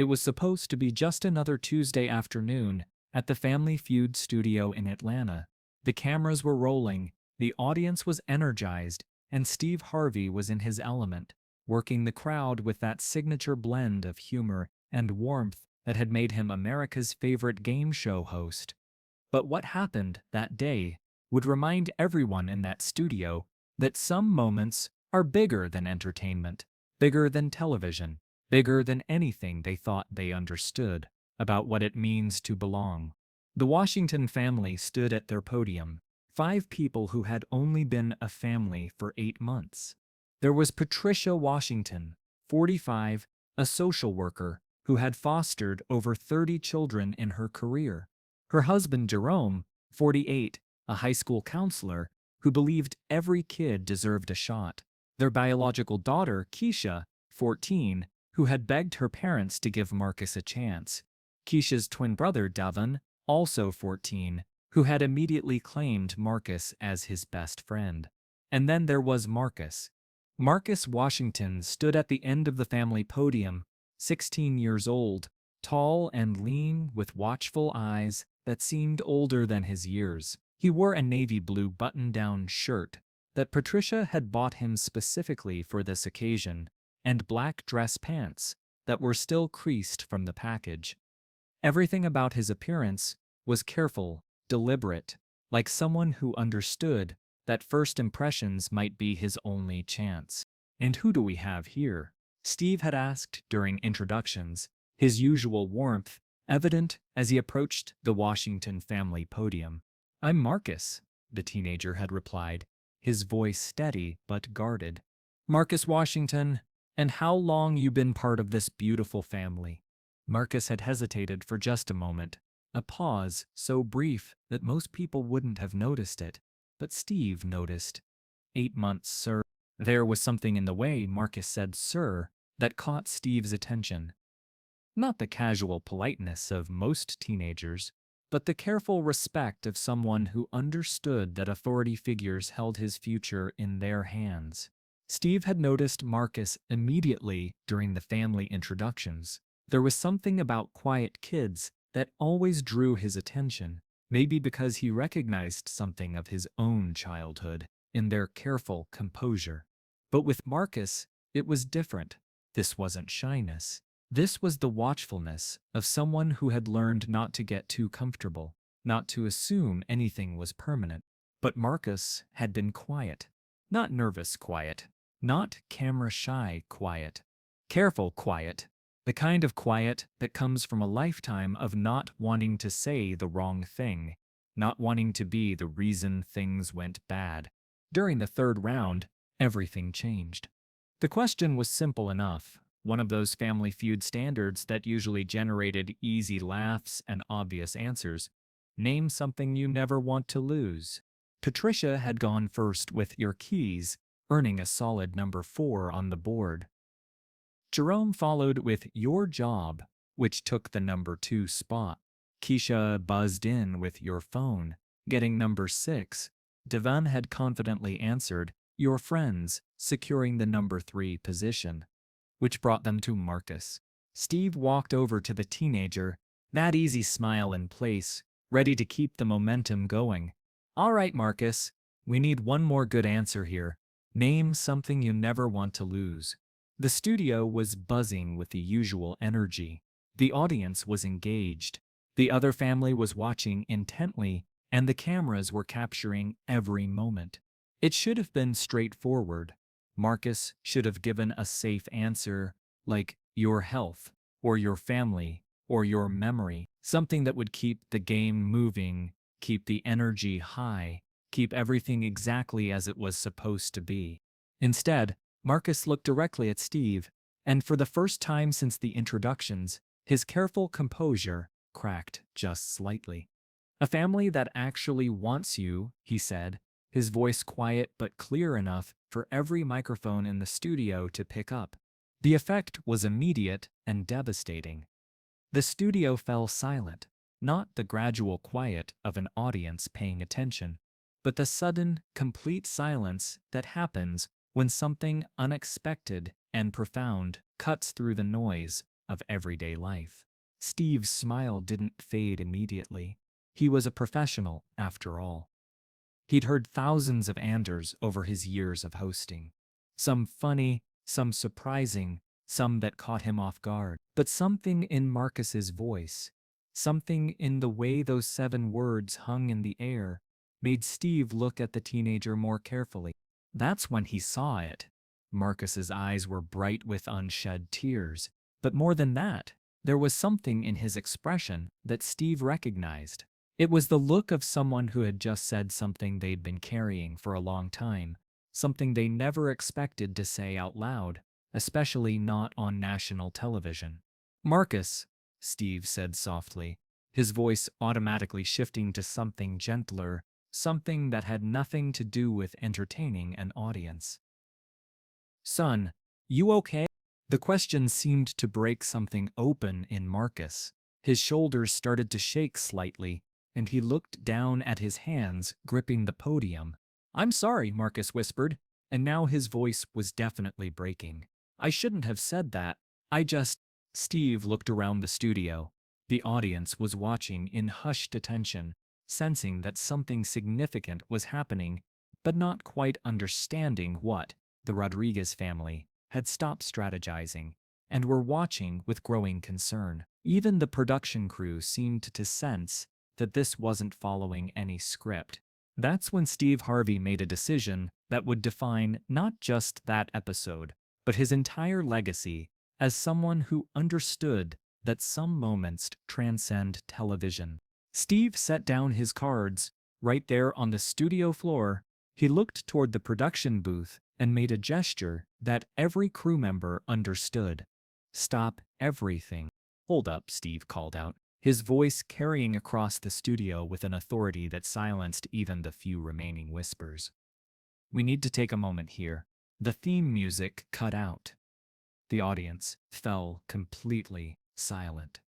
It was supposed to be just another Tuesday afternoon at the Family Feud studio in Atlanta. The cameras were rolling, the audience was energized, and Steve Harvey was in his element, working the crowd with that signature blend of humor and warmth that had made him America's favorite game show host. But what happened that day would remind everyone in that studio that some moments are bigger than entertainment, bigger than television, bigger than anything they thought they understood about what it means to belong. The Washington family stood at their podium, 5 people who had only been a family for 8 months. There was Patricia Washington, 45, a social worker who had fostered over 30 children in her career. Her husband Jerome, 48, a high school counselor who believed every kid deserved a shot. Their biological daughter, Keisha, 14, who had begged her parents to give Marcus a chance. Keisha's twin brother, Devon, also 14, who had immediately claimed Marcus as his best friend. And then there was Marcus. Marcus Washington stood at the end of the family podium, 16 years old, tall and lean with watchful eyes that seemed older than his years. He wore a navy blue button-down shirt that Patricia had bought him specifically for this occasion, and black dress pants that were still creased from the package. Everything about his appearance was careful, deliberate, like someone who understood that first impressions might be his only chance. "And who do we have here?" Steve had asked during introductions, his usual warmth evident as he approached the Washington family podium. "I'm Marcus," the teenager had replied, his voice steady but guarded. "Marcus Washington, and how long you been part of this beautiful family?" Marcus had hesitated for just a moment, a pause so brief that most people wouldn't have noticed it, but Steve noticed. 8 months, sir." There was something in the way Marcus said "sir" that caught Steve's attention. Not the casual politeness of most teenagers, but the careful respect of someone who understood that authority figures held his future in their hands. Steve had noticed Marcus immediately during the family introductions. There was something about quiet kids that always drew his attention, maybe because he recognized something of his own childhood in their careful composure. But with Marcus, it was different. This wasn't shyness. This was the watchfulness of someone who had learned not to get too comfortable, not to assume anything was permanent. But Marcus had been quiet. Not nervous quiet, not camera-shy quiet. Careful quiet. The kind of quiet that comes from a lifetime of not wanting to say the wrong thing, not wanting to be the reason things went bad. During the third round, everything changed. The question was simple enough, one of those Family Feud standards that usually generated easy laughs and obvious answers. Name something you never want to lose. Patricia had gone first with "your keys," earning a solid number 4 on the board. Jerome followed with "your job," which took the number 2 spot. Keisha buzzed in with "your phone," getting number 6. Devon had confidently answered "your friends," securing the number 3 position, which brought them to Marcus. Steve walked over to the teenager, that easy smile in place, ready to keep the momentum going. "All right, Marcus, we need one more good answer here. Name something you never want to lose." The studio was buzzing with the usual energy. The audience was engaged. The other family was watching intently, and the cameras were capturing every moment. It should have been straightforward. Marcus should have given a safe answer, like "your health," or "your family," or "your memory," something that would keep the game moving, keep the energy high, keep everything exactly as it was supposed to be. Instead, Marcus looked directly at Steve, and for the first time since the introductions, his careful composure cracked just slightly. "A family that actually wants you," he said, his voice quiet but clear enough for every microphone in the studio to pick up. The effect was immediate and devastating. The studio fell silent, not the gradual quiet of an audience paying attention, but the sudden, complete silence that happens when something unexpected and profound cuts through the noise of everyday life. Steve's smile didn't fade immediately. He was a professional, after all. He'd heard thousands of Anders over his years of hosting. Some funny, some surprising, some that caught him off guard. But something in Marcus's voice, something in the way those 7 words hung in the air, made Steve look at the teenager more carefully. That's when he saw it. Marcus's eyes were bright with unshed tears. But more than that, there was something in his expression that Steve recognized. It was the look of someone who had just said something they'd been carrying for a long time, something they never expected to say out loud, especially not on national television. "Marcus," Steve said softly, his voice automatically shifting to something gentler, something that had nothing to do with entertaining an audience. "Son, you okay?" The question seemed to break something open in Marcus. His shoulders started to shake slightly, and he looked down at his hands gripping the podium. "I'm sorry," Marcus whispered, and now his voice was definitely breaking. "I shouldn't have said that. I just—" Steve looked around the studio. The audience was watching in hushed attention, sensing that something significant was happening, but not quite understanding what. The Rodriguez family had stopped strategizing and were watching with growing concern. Even the production crew seemed to sense that this wasn't following any script. That's when Steve Harvey made a decision that would define not just that episode, but his entire legacy as someone who understood that some moments transcend television. Steve set down his cards right there on the studio floor. He looked toward the production booth and made a gesture that every crew member understood. "Stop everything." "Hold up," Steve called out, his voice carrying across the studio with an authority that silenced even the few remaining whispers. "We need to take a moment here." The theme music cut out. The audience fell completely silent.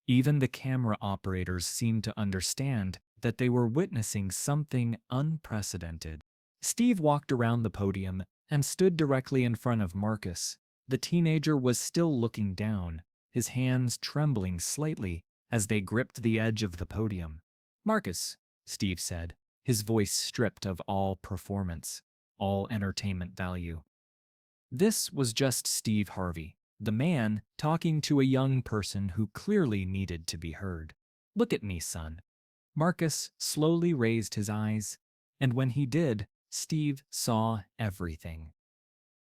Even the camera operators seemed to understand that they were witnessing something unprecedented. Steve walked around the podium and stood directly in front of Marcus. The teenager was still looking down, his hands trembling slightly as they gripped the edge of the podium. "Marcus," Steve said, his voice stripped of all performance, all entertainment value. This was just Steve Harvey, the man talking to a young person who clearly needed to be heard. "Look at me, son." Marcus slowly raised his eyes, and when he did, Steve saw everything.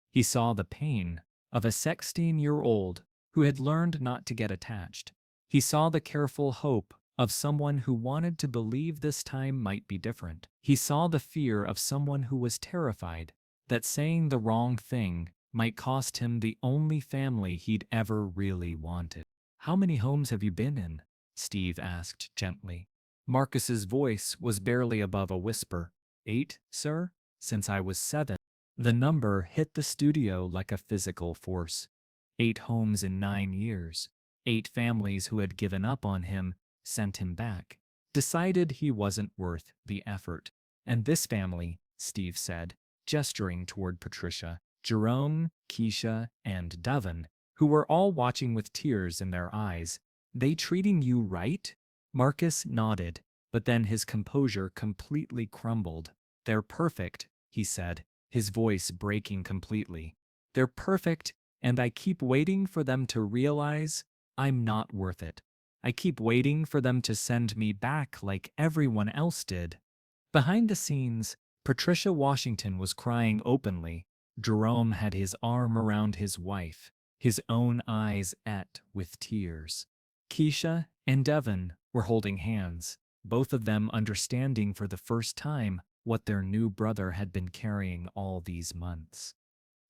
He saw the pain of a 16-year-old who had learned not to get attached. He saw the careful hope of someone who wanted to believe this time might be different. He saw the fear of someone who was terrified that saying the wrong thing might cost him the only family he'd ever really wanted. "How many homes have you been in?" Steve asked gently. Marcus's voice was barely above a whisper. "8, sir, since I was 7. The number hit the studio like a physical force. 8 homes in 9 years. 8 families who had given up on him, sent him back, decided he wasn't worth the effort. And this family," Steve said, gesturing toward Patricia, Jerome, Keisha, and Devon, who were all watching with tears in their eyes, "they treating you right?" Marcus nodded, but then his composure completely crumbled. "They're perfect," he said, his voice breaking completely. "They're perfect, and I keep waiting for them to realize I'm not worth it. I keep waiting for them to send me back like everyone else did." Behind the scenes, Patricia Washington was crying openly. Jerome had his arm around his wife, his own eyes wet with tears. Keisha and Devon were holding hands, both of them understanding for the first time what their new brother had been carrying all these months.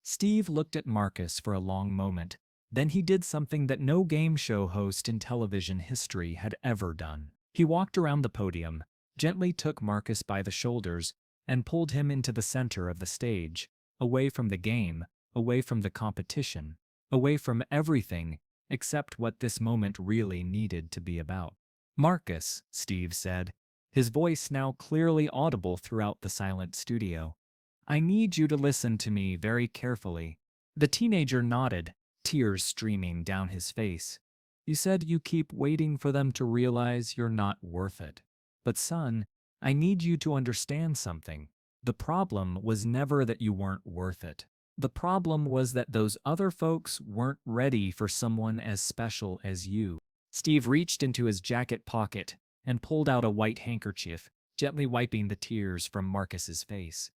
Steve looked at Marcus for a long moment. Then he did something that no game show host in television history had ever done. He walked around the podium, gently took Marcus by the shoulders, and pulled him into the center of the stage, away from the game, away from the competition, away from everything except what this moment really needed to be about. "Marcus," Steve said, his voice now clearly audible throughout the silent studio, "I need you to listen to me very carefully." The teenager nodded, tears streaming down his face. "You said you keep waiting for them to realize you're not worth it. But son, I need you to understand something. The problem was never that you weren't worth it. The problem was that those other folks weren't ready for someone as special as you." Steve reached into his jacket pocket and pulled out a white handkerchief, gently wiping the tears from Marcus's face.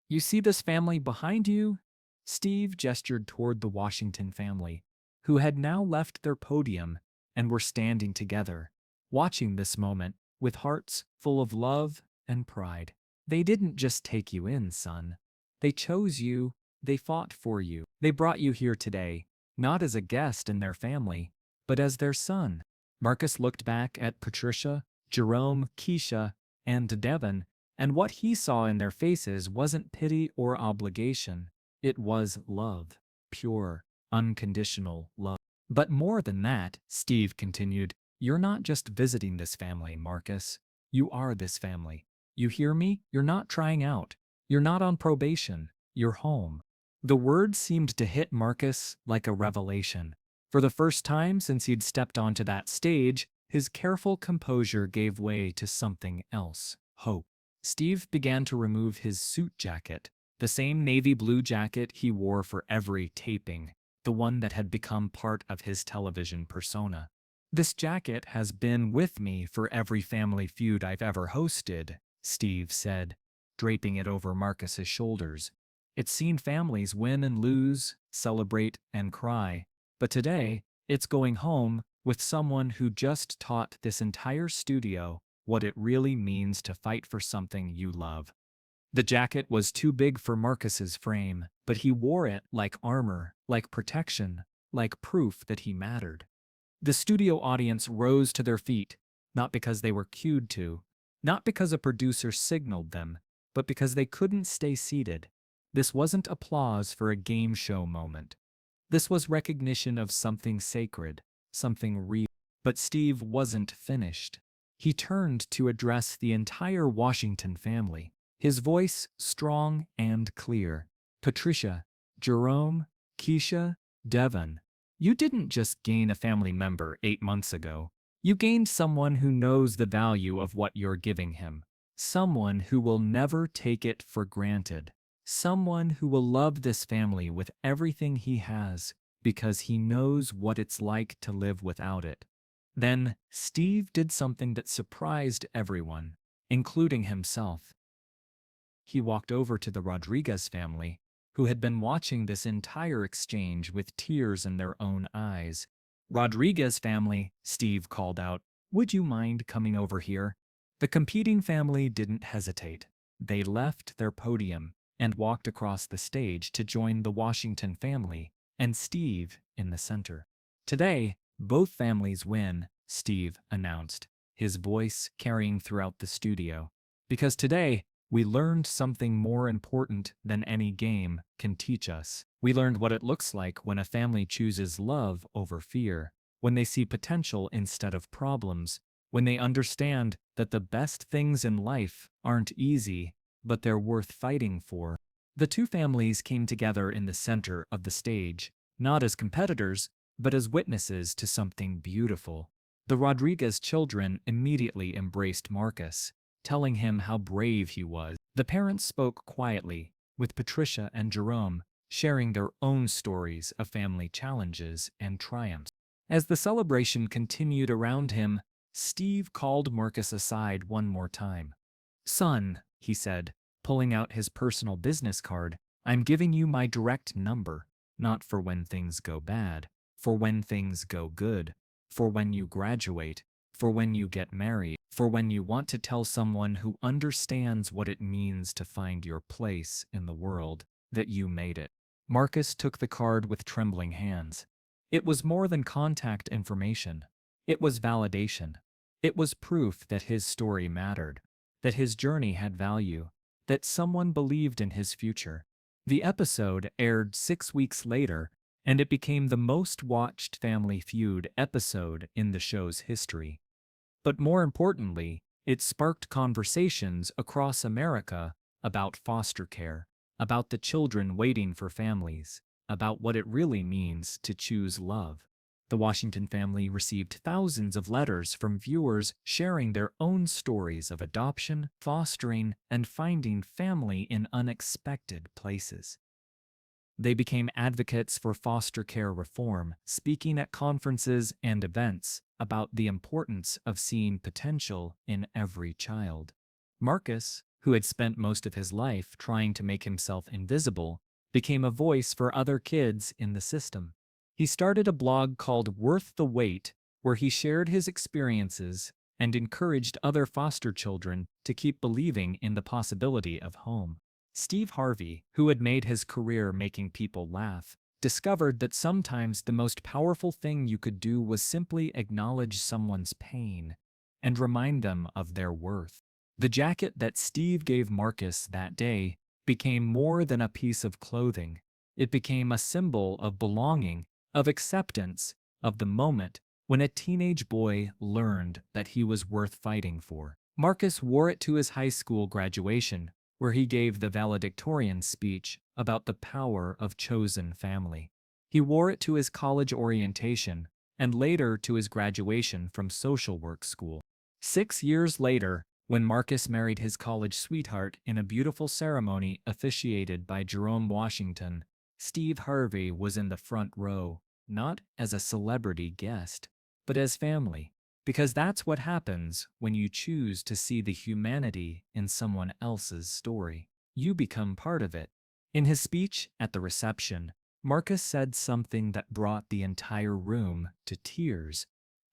"You see this family behind you?" Steve gestured toward the Washington family, who had now left their podium and were standing together, watching this moment with hearts full of love and pride. "They didn't just take you in, son. They chose you. They fought for you. They brought you here today, not as a guest in their family, but as their son." Marcus looked back at Patricia, Jerome, Keisha, and Devon, and what he saw in their faces wasn't pity or obligation. It was love, pure, unconditional love. "But more than that," Steve continued, "you're not just visiting this family, Marcus. You are this family. You hear me? You're not trying out. You're not on probation. You're home." The words seemed to hit Marcus like a revelation. For the first time since he'd stepped onto that stage, his careful composure gave way to something else: hope. Steve began to remove his suit jacket, the same navy blue jacket he wore for every taping, the one that had become part of his television persona. "This jacket has been with me for every Family Feud I've ever hosted," Steve said, draping it over Marcus's shoulders. "It's seen families win and lose, celebrate and cry, but today, it's going home with someone who just taught this entire studio what it really means to fight for something you love." The jacket was too big for Marcus's frame, but he wore it like armor, like protection, like proof that he mattered. The studio audience rose to their feet, not because they were cued to, not because a producer signaled them, but because they couldn't stay seated. This wasn't applause for a game show moment. This was recognition of something sacred, something real. But Steve wasn't finished. He turned to address the entire Washington family, his voice strong and clear. "Patricia, Jerome, Keisha, Devon, you didn't just gain a family member 8 months ago. You gained someone who knows the value of what you're giving him. Someone who will never take it for granted. Someone who will love this family with everything he has because he knows what it's like to live without it." Then Steve did something that surprised everyone, including himself. He walked over to the Rodriguez family, who had been watching this entire exchange with tears in their own eyes. "Rodriguez family," Steve called out, "would you mind coming over here?" The competing family didn't hesitate. They left their podium and walked across the stage to join the Washington family and Steve in the center. "Today, both families win," Steve announced, his voice carrying throughout the studio. "Because today, we learned something more important than any game can teach us. We learned what it looks like when a family chooses love over fear, when they see potential instead of problems, when they understand that the best things in life aren't easy, but they're worth fighting for." The two families came together in the center of the stage, not as competitors, but as witnesses to something beautiful. The Rodriguez children immediately embraced Marcus, telling him how brave he was. The parents spoke quietly, with Patricia and Jerome sharing their own stories of family challenges and triumphs. As the celebration continued around him, Steve called Marcus aside one more time. "Son," he said, pulling out his personal business card, "I'm giving you my direct number, not for when things go bad, for when things go good, for when you graduate, for when you get married, for when you want to tell someone who understands what it means to find your place in the world, that you made it." Marcus took the card with trembling hands. It was more than contact information. It was validation. It was proof that his story mattered, that his journey had value, that someone believed in his future. The episode aired 6 weeks later, and it became the most watched Family Feud episode in the show's history. But more importantly, it sparked conversations across America about foster care, about the children waiting for families, about what it really means to choose love. The Washington family received thousands of letters from viewers sharing their own stories of adoption, fostering, and finding family in unexpected places. They became advocates for foster care reform, speaking at conferences and events about the importance of seeing potential in every child. Marcus, who had spent most of his life trying to make himself invisible, became a voice for other kids in the system. He started a blog called Worth the Wait, where he shared his experiences and encouraged other foster children to keep believing in the possibility of home. Steve Harvey, who had made his career making people laugh, discovered that sometimes the most powerful thing you could do was simply acknowledge someone's pain and remind them of their worth. The jacket that Steve gave Marcus that day became more than a piece of clothing. It became a symbol of belonging, of acceptance, of the moment when a teenage boy learned that he was worth fighting for. Marcus wore it to his high school graduation, where he gave the valedictorian speech about the power of chosen family. He wore it to his college orientation and later to his graduation from social work school. 6 years later, when Marcus married his college sweetheart in a beautiful ceremony officiated by Jerome Washington, Steve Harvey was in the front row, not as a celebrity guest, but as family. Because that's what happens when you choose to see the humanity in someone else's story. You become part of it. In his speech at the reception, Marcus said something that brought the entire room to tears.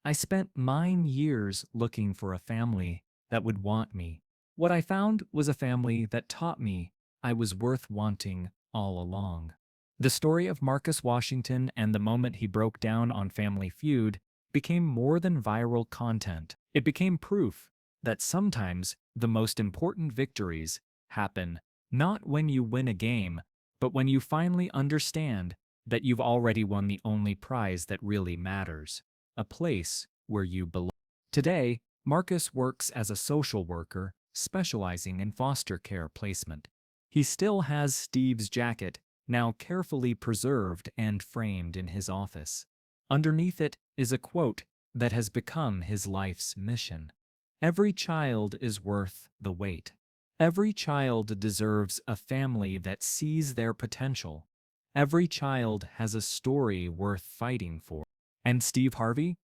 I spent 9 years looking for a family that would want me. What I found was a family that taught me I was worth wanting all along. The story of Marcus Washington and the moment he broke down on Family Feud became more than viral content. It became proof that sometimes the most important victories happen not when you win a game, but when you finally understand that you've already won the only prize that really matters, a place where you belong. Today, Marcus works as a social worker, specializing in foster care placement. He still has Steve's jacket, now carefully preserved and framed in his office. Underneath it is a quote that has become his life's mission. Every child is worth the wait. Every child deserves a family that sees their potential. Every child has a story worth fighting for. And Steve Harvey?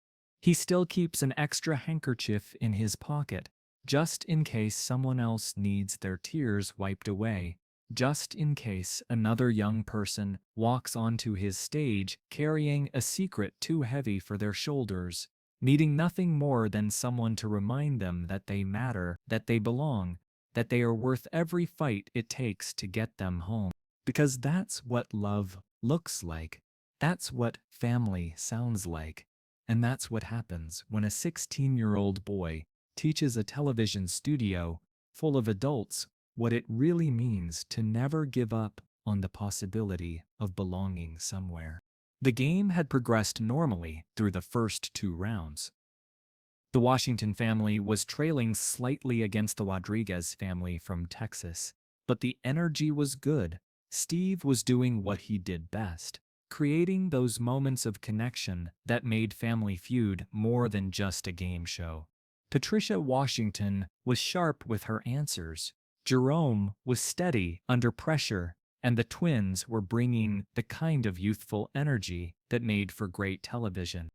He still keeps an extra handkerchief in his pocket, just in case someone else needs their tears wiped away. Just in case another young person walks onto his stage carrying a secret too heavy for their shoulders, needing nothing more than someone to remind them that they matter, that they belong, that they are worth every fight it takes to get them home. Because that's what love looks like. That's what family sounds like. And that's what happens when a 16-year-old boy teaches a television studio full of adults what it really means to never give up on the possibility of belonging somewhere. The game had progressed normally through the first 2 rounds. The Washington family was trailing slightly against the Rodriguez family from Texas, but the energy was good. Steve was doing what he did best, creating those moments of connection that made Family Feud more than just a game show. Patricia Washington was sharp with her answers. Jerome was steady under pressure, and the twins were bringing the kind of youthful energy that made for great television.